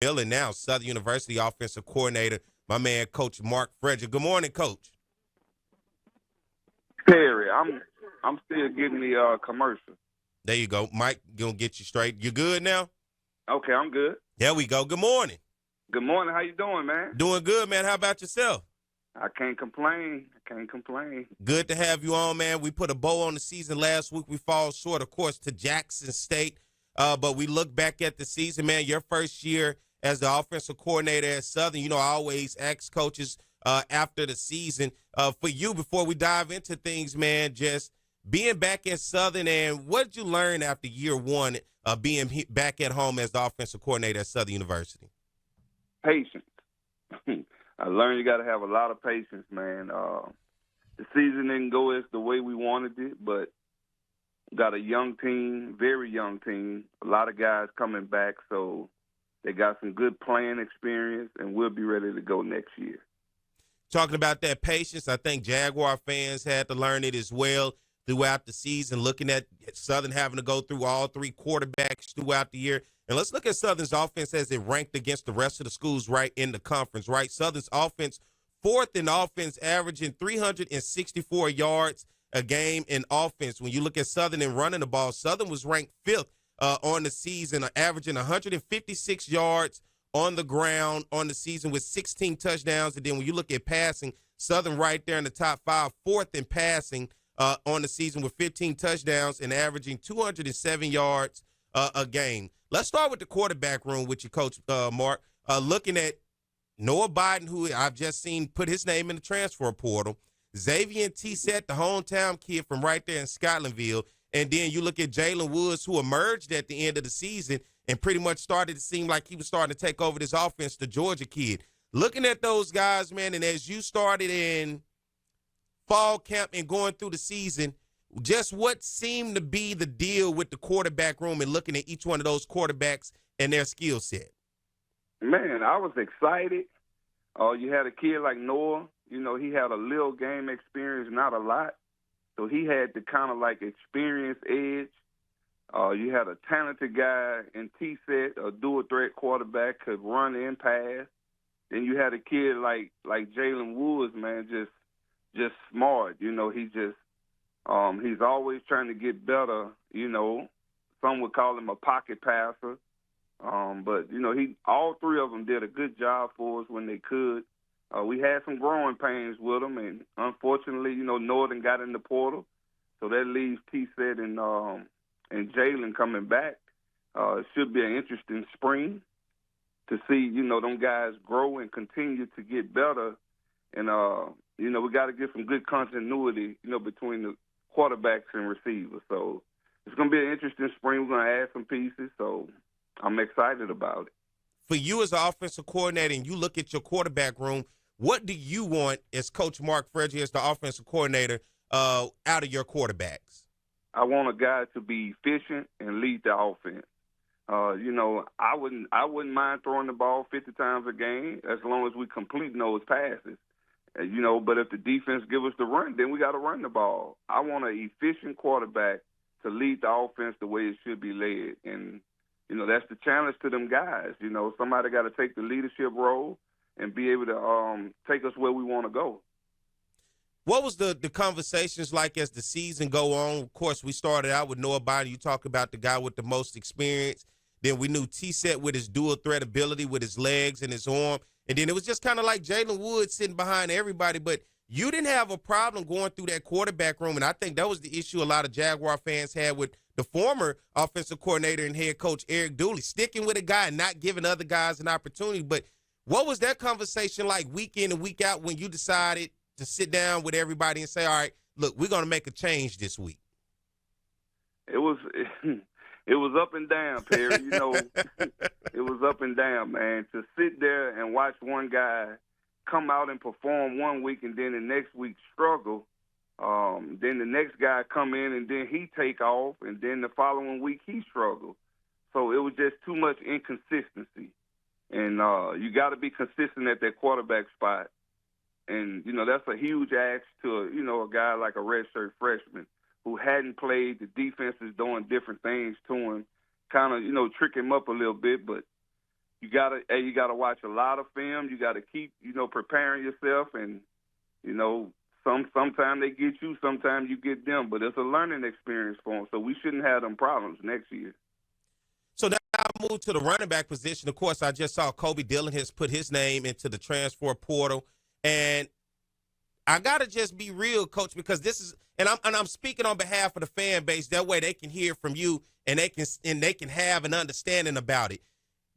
And now Southern University offensive coordinator, my man, Coach Mark Frederick. Good morning, Coach. Perry, I'm still getting the commercial. There you go. Mike, gonna get you straight. You good now? Okay, I'm good. There we go. Good morning. Good morning. How you doing, man? Doing good, man. How about yourself? I can't complain. Good to have you on, man. We put a bow on the season last week. We fall short, of course, to Jackson State. But we look back at the season, man. Your first year as the offensive coordinator at Southern, I always ask coaches after the season, for you, before we dive into things, man, just being back at Southern, and what did you learn after year one being back at home as the offensive coordinator at Southern University? Patience. I learned you got to have a lot of patience, man. The season didn't go as the way we wanted it, but got a young team, very young team, a lot of guys coming back, so they got some good playing experience, and we'll be ready to go next year. Talking about that patience, I think Jaguar fans had to learn it as well throughout the season, looking at Southern having to go through all three quarterbacks throughout the year. And let's look at Southern's offense as it ranked against the rest of the schools right in the conference, right? Southern's offense, fourth in offense, averaging 364 yards a game in offense. When you look at Southern and running the ball, Southern was ranked fifth on the season, averaging 156 yards on the ground on the season with 16 touchdowns. And then when you look at passing, Southern right there in the top five, fourth in passing on the season with 15 touchdowns and averaging 207 yards a game. Let's start with the quarterback room with you, Coach Mark. Looking at Noah Biden, who I've just seen put his name in the transfer portal, Xavier Tissett, the hometown kid from right there in Scotlandville, and then you look at Jalen Woods, who emerged at the end of the season and pretty much started to seem like he was starting to take over this offense, the Georgia kid. Looking at those guys, man, and as you started in fall camp and going through the season, just what seemed to be the deal with the quarterback room and looking at each one of those quarterbacks and their skill set? Man, I was excited. You had a kid like Noah. He had a little game experience, not a lot. So he had the kind of like experience edge. You had a talented guy in T-set, a dual threat quarterback, could run and pass. Then you had a kid like Jalen Woods, man, just smart. He's always trying to get better. Some would call him a pocket passer. But all three of them did a good job for us when they could. We had some growing pains with them, and unfortunately, Northern got in the portal, so that leaves T-set and Jalen coming back. It should be an interesting spring to see, them guys grow and continue to get better. And, we got to get some good continuity, between the quarterbacks and receivers. So it's going to be an interesting spring. We're going to add some pieces, so I'm excited about it. For you as an offensive coordinator and you look at your quarterback room, what do you want as Coach Mark Frederick, as the offensive coordinator, out of your quarterbacks? I want a guy to be efficient and lead the offense. I wouldn't mind throwing the ball 50 times a game as long as we complete those passes. But if the defense give us the run, then we got to run the ball. I want an efficient quarterback to lead the offense the way it should be led. And, that's the challenge to them guys. Somebody got to take the leadership role and be able to take us where we want to go. What was the conversations like as the season go on? Of course, we started out with Noah Biden. You talk about the guy with the most experience. Then we knew T-set with his dual threat ability with his legs and his arm. And then it was just kind of like Jalen Woods sitting behind everybody. But you didn't have a problem going through that quarterback room, and I think that was the issue a lot of Jaguar fans had with the former offensive coordinator and head coach Eric Dooley, sticking with a guy and not giving other guys an opportunity. But what was that conversation like week in and week out when you decided to sit down with everybody and say, all right, look, we're going to make a change this week? It was up and down, Perry. It was up and down, man. To sit there and watch one guy come out and perform one week and then the next week struggle, then the next guy come in and then he take off, and then the following week he struggle. So it was just too much inconsistency. And you got to be consistent at that quarterback spot. And, that's a huge ask to, a guy like a redshirt freshman who hadn't played. The defense is doing different things to him, kind of, trick him up a little bit. But you gotta watch a lot of film. You gotta keep, preparing yourself, and sometimes they get you, sometimes you get them. But it's a learning experience for them, so we shouldn't have them problems next year. So now I'll move to the running back position. Of course, I just saw Kobe Dillon has put his name into the transfer portal, and I gotta just be real, Coach, because this is, and I'm speaking on behalf of the fan base. That way, they can hear from you, and they can have an understanding about it.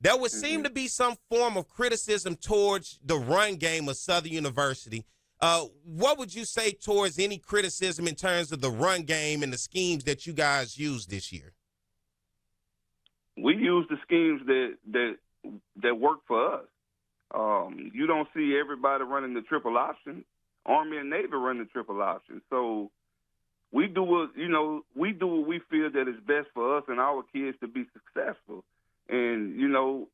There would seem to be some form of criticism towards the run game of Southern University. What would you say towards any criticism in terms of the run game and the schemes that you guys used this year? We use the schemes that work for us. You don't see everybody running the triple option. Army and Navy run the triple option. So we do what we feel that is best for us and our kids to be successful. And,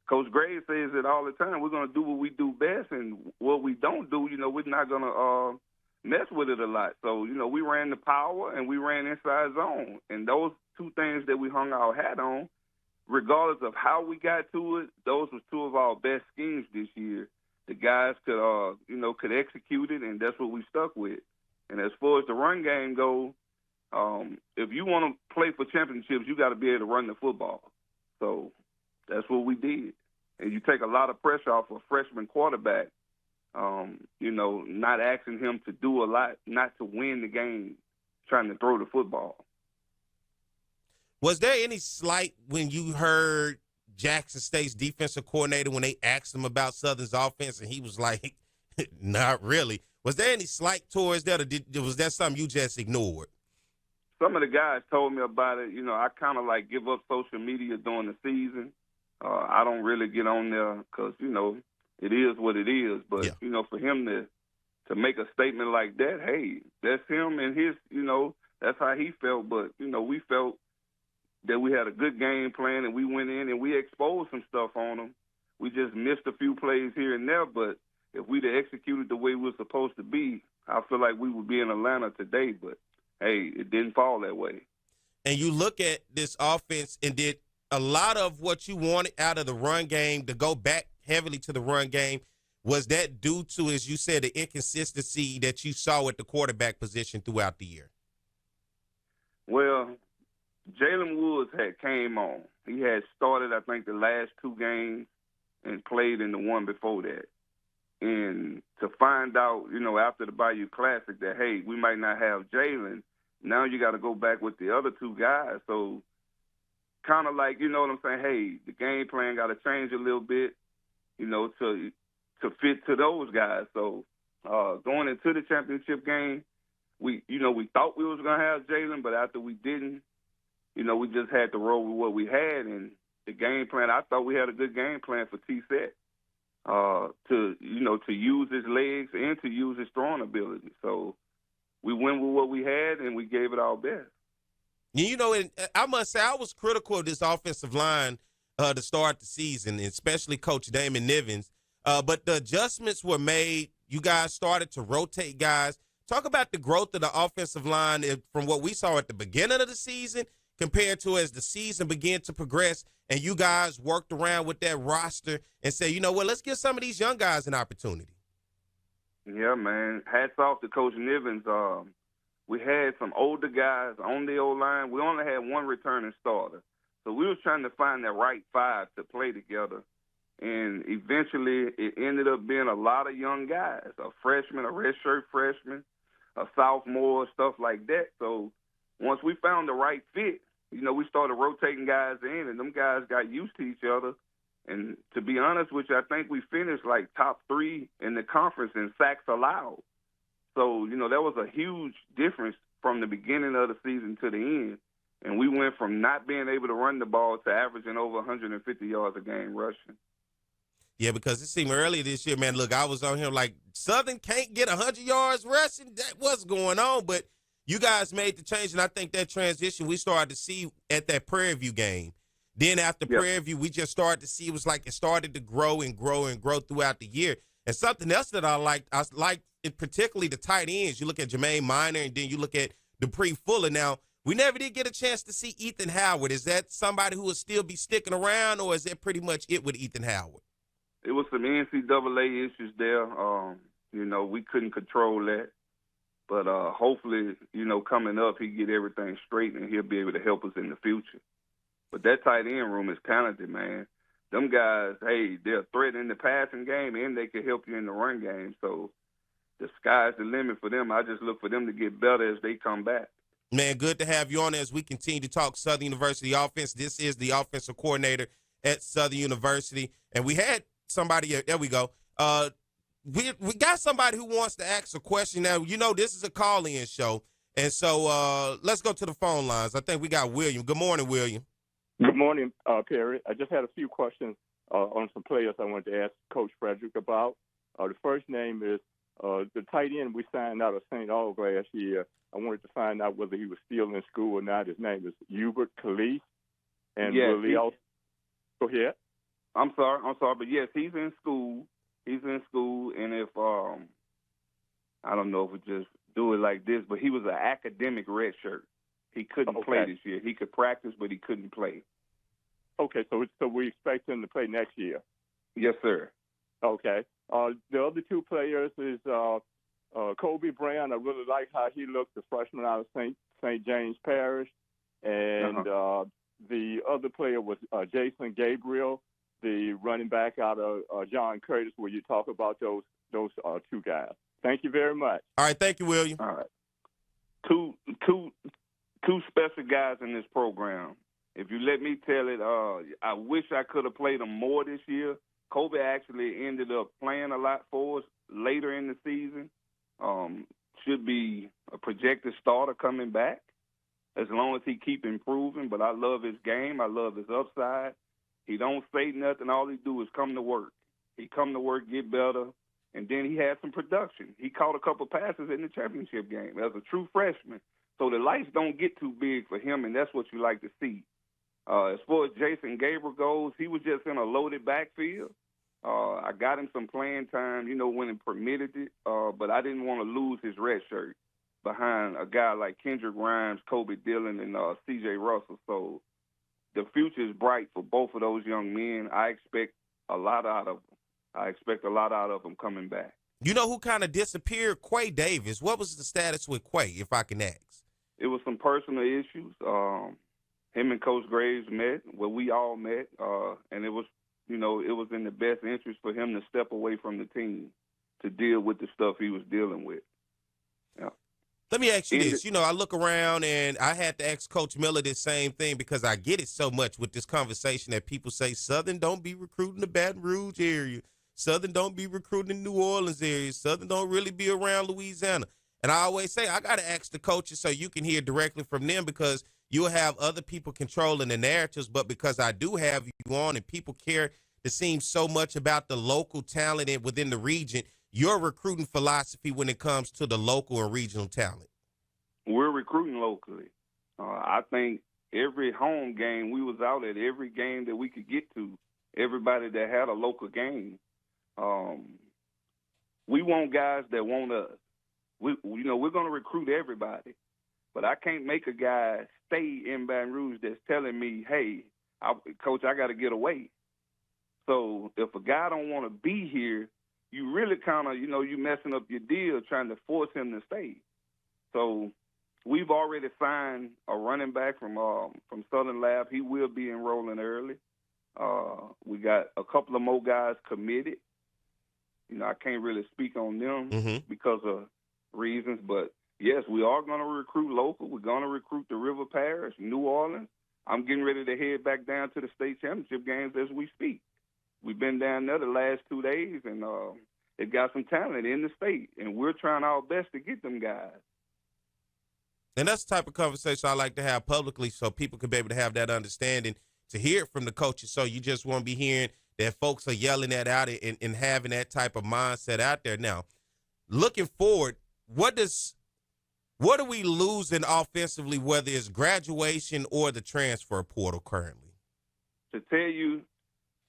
Coach Gray says it all the time. We're going to do what we do best, and what we don't do, we're not going to mess with it a lot. So, we ran the power and we ran inside zone. And those two things that we hung our hat on, regardless of how we got to it, those were two of our best schemes this year. The guys could execute it, and that's what we stuck with. And as far as the run game goes, if you want to play for championships, you got to be able to run the football. So that's what we did. And you take a lot of pressure off a freshman quarterback, not asking him to do a lot, not to win the game, trying to throw the football. Was there any slight when you heard Jackson State's defensive coordinator when they asked him about Southern's offense, and he was like, not really? Was there any slight towards that, or was that something you just ignored? Some of the guys told me about it. I kind of give up social media during the season. I don't really get on there because, it is what it is. But, for him to make a statement like that, hey, that's him and his, that's how he felt. But, we felt that we had a good game plan, and we went in and we exposed some stuff on them. We just missed a few plays here and there, but if we'd have executed the way we were supposed to be, I feel like we would be in Atlanta today. But, hey, it didn't fall that way. And you look at this offense, and did a lot of what you wanted out of the run game to go back heavily to the run game, was that due to, as you said, the inconsistency that you saw at the quarterback position throughout the year? Well, Jalen Woods had came on. He had started, I think, the last two games and played in the one before that. And to find out, after the Bayou Classic that, hey, we might not have Jalen, now you got to go back with the other two guys. So kind of like, you know what I'm saying, hey, the game plan got to change a little bit, to fit to those guys. So going into the championship game, we thought we was going to have Jalen, but after we didn't, we just had to roll with what we had. And the game plan, I thought we had a good game plan for T-Set. To use his legs and to use his throwing ability. So we went with what we had, and we gave it our best. And I must say I was critical of this offensive line to start the season, especially Coach Damon Nivens. But the adjustments were made. You guys started to rotate guys. Talk about the growth of the offensive line from what we saw at the beginning of the season compared to as the season began to progress, and you guys worked around with that roster and said, let's give some of these young guys an opportunity. Yeah, man. Hats off to Coach Nivens. We had some older guys on the O-line. We only had one returning starter. So we was trying to find that right five to play together. And eventually it ended up being a lot of young guys, a freshman, a redshirt freshman, a sophomore, stuff like that. So once we found the right fit, we started rotating guys in, and them guys got used to each other. And to be honest with you, I think we finished like top 3 in the conference in sacks allowed. So, that was a huge difference from the beginning of the season to the end. And we went from not being able to run the ball to averaging over 150 yards a game rushing. Yeah, because it seemed earlier this year, man, look, I was on here like Southern can't get 100 yards rushing. That was going on, but you guys made the change, and I think that transition we started to see at that Prairie View game. Then after Prairie View, we just started to see it was like it started to grow and grow and grow throughout the year. And something else that I liked it, particularly the tight ends. You look at Jermaine Minor, and then you look at Dupree Fuller. Now, we never did get a chance to see Ethan Howard. Is that somebody who will still be sticking around, or is that pretty much it with Ethan Howard? It was some NCAA issues there. We couldn't control that. But hopefully, coming up, he get everything straight and he'll be able to help us in the future. But that tight end room is talented, man. Them guys, hey, they're a threat in the passing game and they can help you in the run game. So the sky's the limit for them. I just look for them to get better as they come back. Man, good to have you on as we continue to talk Southern University offense. This is the offensive coordinator at Southern University. And we had somebody, there we go. We got somebody who wants to ask a question. Now, this is a call-in show. And so let's go to the phone lines. I think we got William. Good morning, William. Good morning, Perry. I just had a few questions on some players I wanted to ask Coach Frederick about. The first name is the tight end we signed out of St. Aug last year. I wanted to find out whether he was still in school or not. His name is Hubert Calise. And yes, go ahead. I'm sorry, but yes, he's in school. He's in school, and if I don't know if we just do it like this, but he was an academic redshirt. He couldn't play this year. He could practice, but he couldn't play. Okay, so we expect him to play next year. Yes, sir. Okay. The other two players is Kobe Brown. I really like how he looked, the freshman out of St. James Parish, and the other player was Jason Gabriel, the running back out of John Curtis, where you talk about those two guys. Thank you very much. All right, thank you, William. All right. Two special guys in this program. If you let me tell it, I wish I could have played them more this year. Kobe actually ended up playing a lot for us later in the season. Should be a projected starter coming back as long as he keep improving. But I love his game. I love his upside. He don't say nothing. All he do is come to work. He come to work, get better, and then he had some production. He caught a couple passes in the championship game as a true freshman. So the lights don't get too big for him, and that's what you like to see. As far as Jason Gabriel goes, he was just in a loaded backfield. I got him some playing time, when it permitted it, but I didn't want to lose his red shirt behind a guy like Kendrick Grimes, Kobe Dillon, and C.J. Russell. So the future is bright for both of those young men. I expect a lot out of them coming back. You know who kind of disappeared? Quay Davis. What was the status with Quay, if I can ask? It was some personal issues. Him and Coach Graves met, we all met, and it was, it was in the best interest for him to step away from the team to deal with the stuff he was dealing with. Yeah. Let me ask you this. I look around and I had to ask Coach Miller this same thing because I get it so much with this conversation that people say Southern don't be recruiting the Baton Rouge area. Southern don't be recruiting the New Orleans area. Southern don't really be around Louisiana. And I always say I got to ask the coaches so you can hear directly from them because you'll have other people controlling the narratives. But because I do have you on and people care, it seems so much about the local talent and within the region, your recruiting philosophy when it comes to the local and regional talent. We're recruiting locally. I think every home game we was out at, every game that we could get to, everybody that had a local game. We want guys that want us. We're going to recruit everybody, but I can't make a guy stay in Baton Rouge that's telling me, hey, Coach, I got to get away. So if a guy don't want to be here, you really kind of, you messing up your deal trying to force him to stay. So we've already signed a running back from Southern Lab. He will be enrolling early. We got a couple of more guys committed. I can't really speak on them because of reasons, but yes, we are going to recruit local. We're going to recruit the River Parish, New Orleans. I'm getting ready to head back down to the state championship games as we speak. We've been down there the last 2 days, and it got some talent in the state, and we're trying our best to get them guys. And that's the type of conversation I like to have publicly so people can be able to have that understanding to hear it from the coaches. So you just won't be hearing that folks are yelling that out and having that type of mindset out there. Now, looking forward, what are we losing offensively, whether it's graduation or the transfer portal currently? To tell you,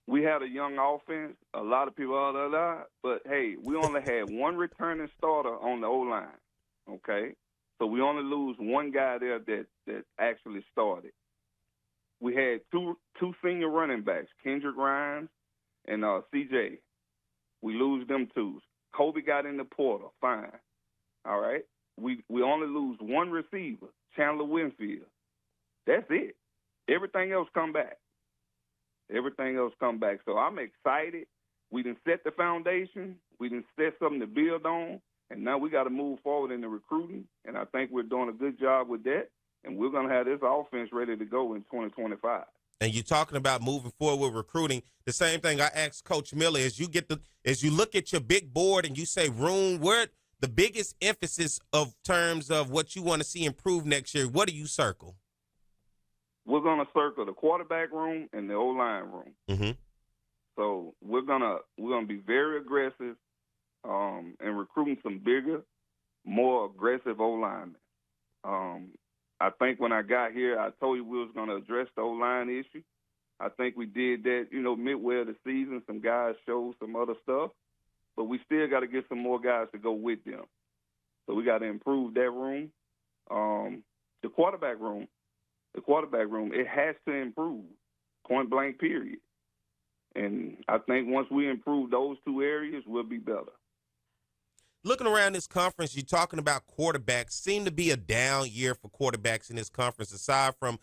we had a young offense. A lot of people, but hey, we only had one returning starter on the O-line, okay? So we only lose one guy there that actually started. We had two senior running backs, Kendrick Rhymes and CJ. We lose them two. Kobe got in the portal, fine. All right? We only lose one receiver, Chandler Winfield. That's it. Everything else come back. Everything else come back. So I'm excited. We done set the foundation. We done set something to build on. And now we got to move forward in the recruiting. And I think we're doing a good job with that. And we're going to have this offense ready to go in 2025. And you're talking about moving forward with recruiting. The same thing I asked Coach Miller as you look at your big board and you say room, where the biggest emphasis of terms of what you want to see improve next year, what do you circle? We're going to circle the quarterback room and the O-line room. Mm-hmm. So we're gonna be very aggressive and recruiting some bigger, more aggressive O-linemen. I think when I got here, I told you we was going to address the O-line issue. I think we did that, midway of the season. Some guys showed some other stuff, but we still got to get some more guys to go with them. So we got to improve that room. The quarterback room, it has to improve, point blank, period. And I think once we improve those two areas, we'll be better. Looking around this conference, you're talking about quarterbacks. Seem to be a down year for quarterbacks in this conference, aside from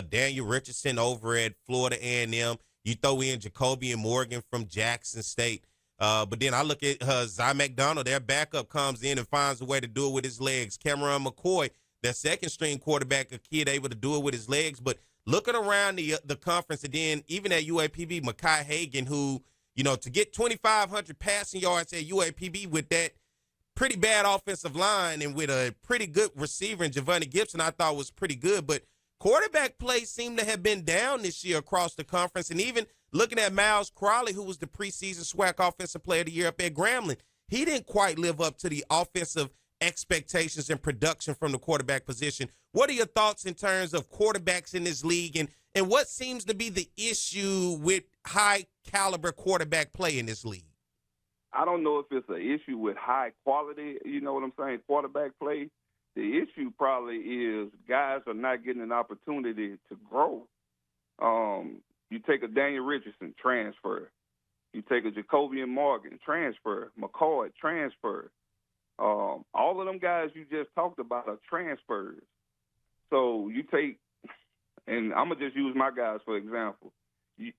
Daniel Richardson over at Florida A&M. You throw in Jacoby and Morgan from Jackson State. But then I look at Zy McDonald, their backup, comes in and finds a way to do it with his legs. Cameron McCoy, their second-string quarterback, a kid able to do it with his legs. But looking around the conference, and then even at UAPB, Mekhi Hagan, who, to get 2,500 passing yards at UAPB with that pretty bad offensive line and with a pretty good receiver in Javonte Gibson, I thought was pretty good. But quarterback play seemed to have been down this year across the conference. And even looking at Miles Crowley, who was the preseason SWAC Offensive Player of the Year up at Grambling, he didn't quite live up to the offensive expectations and production from the quarterback position. What are your thoughts in terms of quarterbacks in this league, and what seems to be the issue with high-caliber quarterback play in this league? I don't know if it's an issue with high quality, quarterback play. The issue probably is guys are not getting an opportunity to grow. You take a Daniel Richardson, transfer. You take a Jacoby and Morgan, transfer. McCoy, transfer. All of them guys you just talked about are transfers. So you take, and I'm going to just use my guys for example. You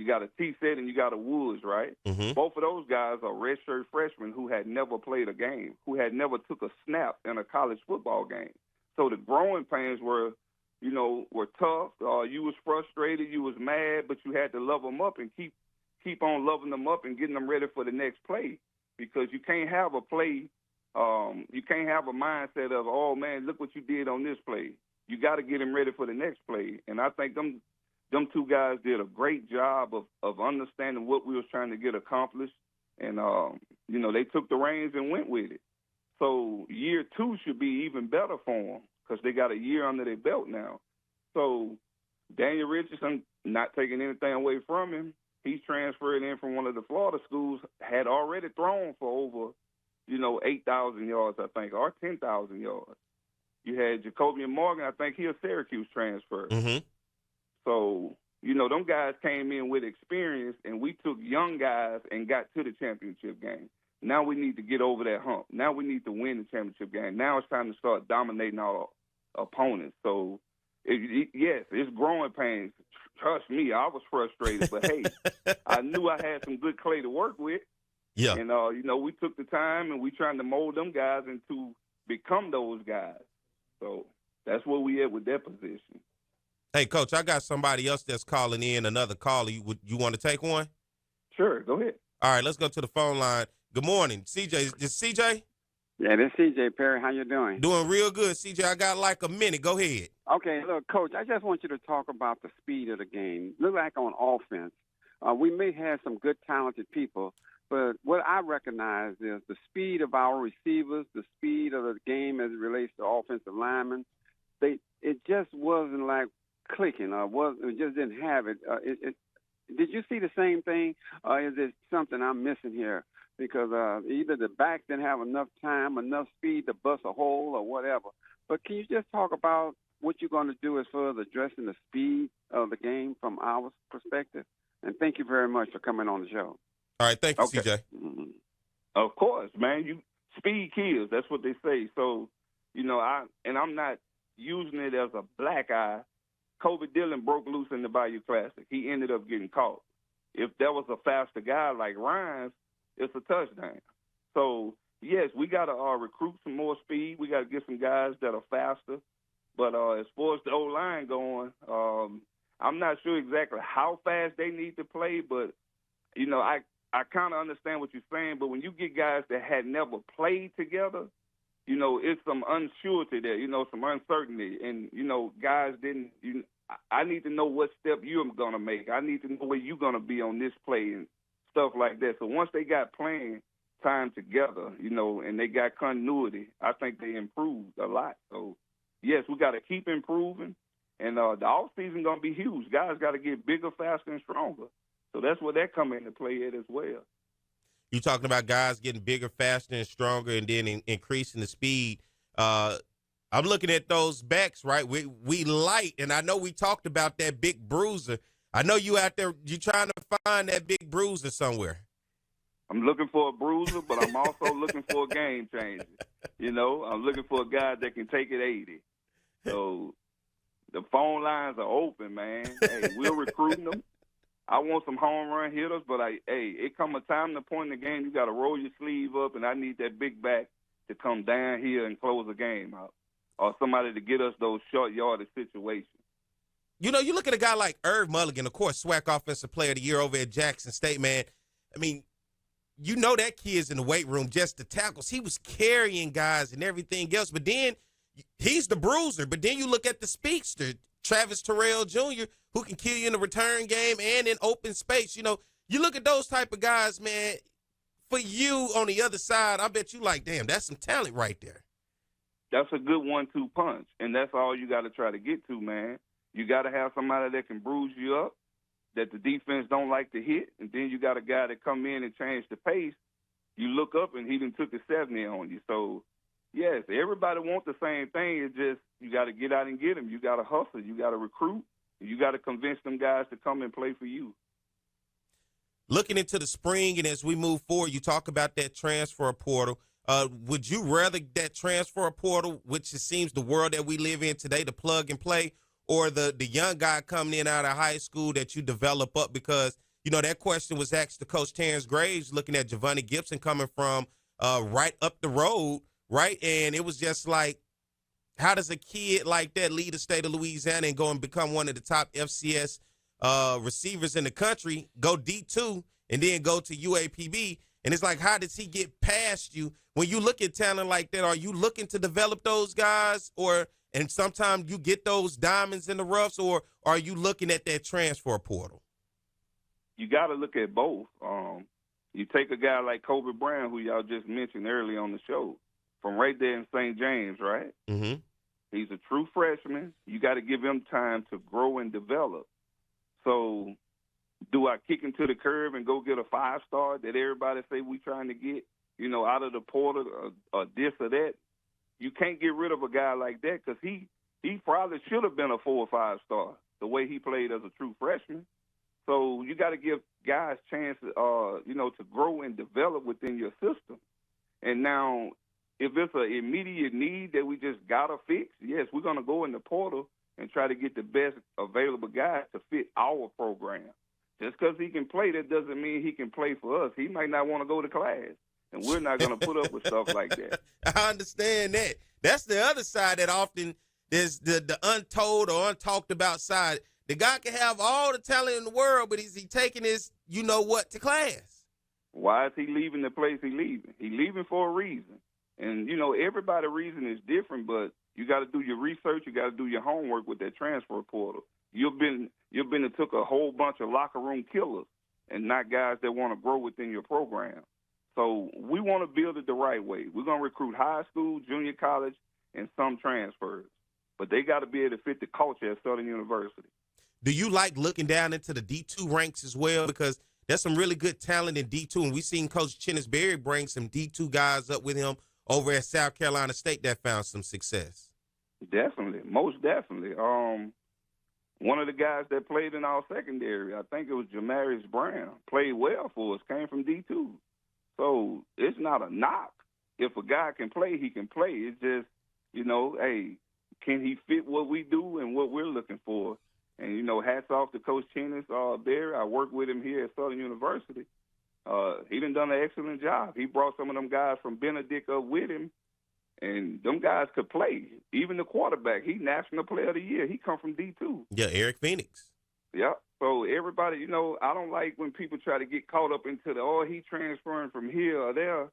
got a T-Set and you got a Woods, right? Mm-hmm. Both of those guys are redshirt freshmen who had never played a game, who had never took a snap in a college football game. So the growing pains were tough. You was frustrated, you was mad, but you had to love them up and keep on loving them up and getting them ready for the next play, because you can't have a play. You can't have a mindset of, oh man, look what you did on this play. You got to get them ready for the next play, and I think them two guys did a great job of understanding what we was trying to get accomplished. And, they took the reins and went with it. So year 2 should be even better for them because they got a year under their belt now. So Daniel Richardson, not taking anything away from him, he's transferred in from one of the Florida schools, had already thrown for over, 8,000 yards, I think, or 10,000 yards. You had Jacoby and Morgan, I think he a Syracuse transfer. Mm-hmm. So, them guys came in with experience, and we took young guys and got to the championship game. Now we need to get over that hump. Now we need to win the championship game. Now it's time to start dominating our opponents. So, yes, it's growing pains. Trust me, I was frustrated, but hey, I knew I had some good clay to work with. Yeah. And, we took the time, and we trying to mold them guys into become those guys. So that's where we at with that position. Hey, Coach, I got somebody else that's calling in, another caller. You want to take one? Sure, go ahead. All right, let's go to the phone line. Good morning. CJ, is CJ? Yeah, this is CJ Perry. How you doing? Doing real good, CJ. I got like a minute. Go ahead. Okay, look, Coach, I just want you to talk about the speed of the game. Look like on offense, we may have some good, talented people, but what I recognize is the speed of our receivers, the speed of the game as it relates to offensive linemen. It just wasn't like clicking, it just didn't have it. Did you see the same thing, or is it something I'm missing here? because either the backs didn't have enough time, enough speed to bust a hole or whatever. But can you just talk about what you're going to do as far as addressing the speed of the game from our perspective? And thank you very much for coming on the show. All right, thank you, Okay. CJ. Mm-hmm. Of course, man. Speed kills. That's what they say. So, I'm not using it as a black eye. Kobe Dillon broke loose in the Bayou Classic. He ended up getting caught. If there was a faster guy like Ryan's, it's a touchdown. So, yes, we got to recruit some more speed. We got to get some guys that are faster. But as far as the O-line going, I'm not sure exactly how fast they need to play, but, I kind of understand what you're saying. But when you get guys that had never played together, it's some unsurety there, some uncertainty. And, guys didn't I need to know what step you're going to make. I need to know where you're going to be on this play and stuff like that. So once they got playing time together, and they got continuity, I think they improved a lot. So, yes, we got to keep improving. And the offseason going to be huge. Guys got to get bigger, faster, and stronger. So that's where that come into play at as well. You talking about guys getting bigger, faster, and stronger, and then increasing the speed. I'm looking at those backs, right? We light, and I know we talked about that big bruiser. I know you out there, you trying to find that big bruiser somewhere. I'm looking for a bruiser, but I'm also looking for a game changer. I'm looking for a guy that can take it 80. So the phone lines are open, man. Hey, we're recruiting them. I want some home run hitters, but it come a time to point in the game you got to roll your sleeve up, and I need that big back to come down here and close the game out, or somebody to get us those short yardage situations. You look at a guy like Irv Mulligan, of course, SWAC Offensive Player of the Year over at Jackson State, man. I mean, that kid's in the weight room, just the tackles. He was carrying guys and everything else, but then he's the bruiser. But then you look at the speedster, Travis Terrell Jr., who can kill you in the return game and in open space. You look at those type of guys, man. For you on the other side, I bet you like, damn, that's some talent right there. That's a good 1-2 punch, and that's all you got to try to get to, man. You got to have somebody that can bruise you up, that the defense don't like to hit, and then you got a guy that come in and change the pace. You look up, and he done took a 70 on you. So, yes, everybody wants the same thing. It's just you got to get out and get them. You got to hustle. You got to recruit. You got to convince them guys to come and play for you. Looking into the spring and as we move forward, you talk about that transfer portal. Would you rather that transfer portal, which it seems the world that we live in today, to plug and play, or the young guy coming in out of high school that you develop up? Because, that question was asked to Coach Terrence Graves, looking at Giovanni Gibson coming from right up the road, right? And it was just like, how does a kid like that lead the state of Louisiana and go and become one of the top FCS receivers in the country, go D2, and then go to UAPB? And it's like, how does he get past you? When you look at talent like that, are you looking to develop those guys, and sometimes you get those diamonds in the roughs, or are you looking at that transfer portal? You got to look at both. You take a guy like Kobe Brown, who y'all just mentioned early on the show, from right there in St. James, right? Mm-hmm. He's a true freshman. You got to give him time to grow and develop. So do I kick him to the curb and go get a 5-star that everybody say we trying to get, out of the portal or this or that? You can't get rid of a guy like that because he probably should have been a 4 or 5-star the way he played as a true freshman. So you got to give guys chances, to grow and develop within your system. And now, if it's an immediate need that we just got to fix, yes, we're going to go in the portal and try to get the best available guy to fit our program. Just because he can play, that doesn't mean he can play for us. He might not want to go to class, and we're not going to put up with stuff like that. I understand that. That's the other side that often is the untold or untalked about side. The guy can have all the talent in the world, but is he taking his you-know-what to class? Why is he leaving the place he's leaving? He's leaving for a reason. And, everybody's reason is different, but you got to do your research. You got to do your homework with that transfer portal. You've been and took a whole bunch of locker room killers and not guys that want to grow within your program. So we want to build it the right way. We're going to recruit high school, junior college, and some transfers. But they got to be able to fit the culture at Southern University. Do you like looking down into the D2 ranks as well? Because there's some really good talent in D2, and we've seen Coach Berry bring some D2 guys up with him over at South Carolina State that found some success. Definitely, most definitely. One of the guys that played in our secondary, I think it was Jamarius Brown, played well for us, came from D2. So it's not a knock. If a guy can play, he can play. It's just, hey, can he fit what we do and what we're looking for? And, hats off to Coach Berry. I worked with him here at Southern University. He done an excellent job. He brought some of them guys from Benedict up with him, and them guys could play. Even the quarterback, he National Player of the Year. He come from D2. Yeah, Eric Phoenix. Yeah. So everybody, I don't like when people try to get caught up into he transferring from here or there.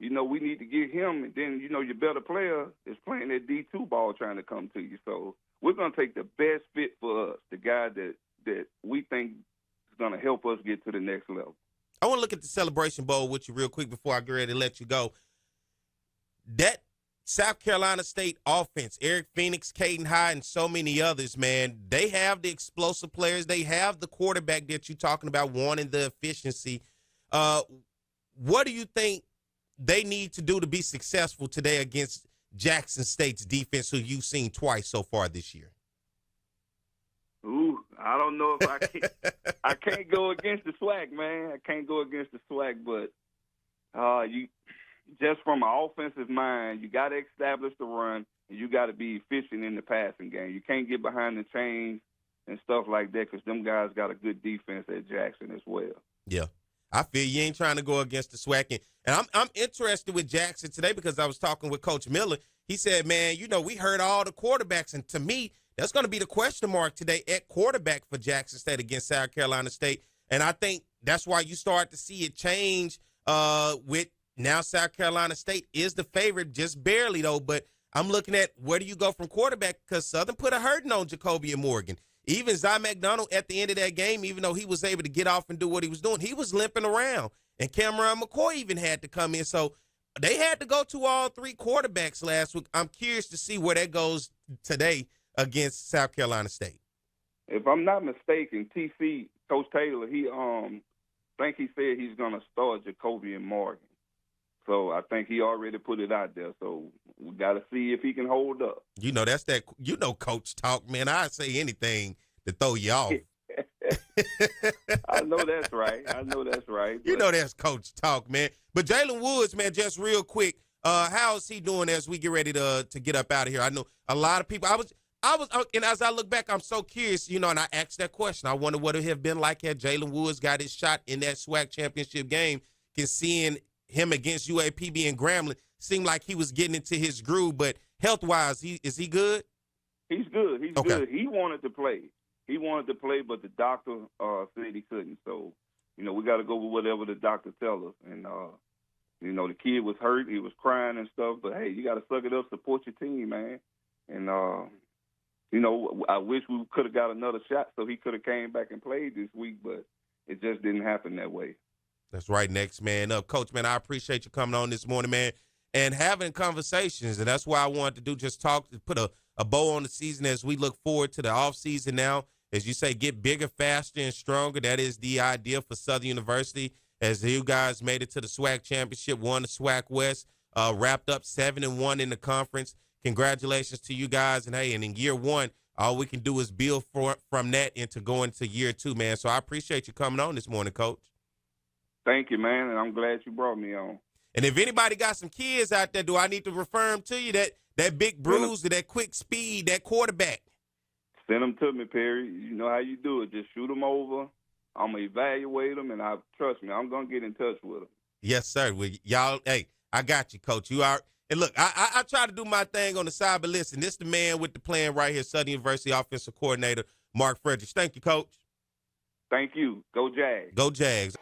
We need to get him, and then, your better player is playing that D2 ball trying to come to you. So we're going to take the best fit for us, the guy that we think is going to help us get to the next level. I want to look at the Celebration Bowl with you real quick before I get ready to let you go. That South Carolina State offense, Eric Phoenix, Caden Hyde, and so many others, man, they have the explosive players. They have the quarterback that you're talking about wanting the efficiency. What do you think they need to do to be successful today against Jackson State's defense, who you've seen twice so far this year? Ooh, I don't know if I can. I can't go against the SWAC, man. I can't go against the SWAC, but you just from an offensive mind, you got to establish the run, and you got to be efficient in the passing game. You can't get behind the chains and stuff like that because them guys got a good defense at Jackson as well. Yeah. I feel you ain't trying to go against the SWAC. And I'm interested with Jackson today because I was talking with Coach Miller. He said, man, we heard all the quarterbacks. And to me, that's going to be the question mark today at quarterback for Jackson State against South Carolina State. And I think that's why you start to see it change with now South Carolina State is the favorite, just barely, though. But I'm looking at where do you go from quarterback because Southern put a hurting on Jacoby and Morgan. Even Zy McDonald at the end of that game, even though he was able to get off and do what he was doing, he was limping around. And Cameron McCoy even had to come in. So they had to go to all three quarterbacks last week. I'm curious to see where that goes today against South Carolina State. If I'm not mistaken, TC, Coach Taylor, he think he said he's going to start Jacoby and Morgan. So I think he already put it out there. So we got to see if he can hold up. That's that. Coach talk, man. I say anything to throw you off. I know that's right. That's Coach talk, man. But Jalen Woods, man, just real quick, how is he doing as we get ready to get up out of here? I know a lot of people. And as I look back, I'm so curious, and I asked that question. I wonder what it would have been like had Jalen Woods got his shot in that SWAC championship game, seeing him against UAPB and Grambling seemed like he was getting into his groove, but health-wise, is he good? He's good. He's good. He wanted to play. But the doctor said he couldn't. So, we got to go with whatever the doctor tells us. And, the kid was hurt. He was crying and stuff. But, hey, you got to suck it up, support your team, man. And, I wish we could have got another shot so he could have came back and played this week, but it just didn't happen that way. That's right. Next man up. Coach, man, I appreciate you coming on this morning, man, and having conversations. And that's why I wanted to do just talk, put a bow on the season as we look forward to the offseason now. As you say, get bigger, faster, and stronger. That is the idea for Southern University. As you guys made it to the SWAC championship, won the SWAC West, wrapped up 7-1 in the conference. Congratulations to you guys. And, hey, and in year one, all we can do is build from that into going to year two, man. So I appreciate you coming on this morning, Coach. Thank you, man, and I'm glad you brought me on. And if anybody got some kids out there, do I need to refer them to you, that big bruiser, that quick speed, that quarterback? Send them to me, Perry. You know how you do it. Just shoot them over. I'm going to evaluate them, and trust me, I'm going to get in touch with them. Yes, sir. Well, y'all, hey, I got you, Coach. You are. And look, I try to do my thing on the side, but listen, this is the man with the plan right here, Southern University offensive coordinator, Mark Frederick. Thank you, Coach. Thank you. Go Jags. Go Jags.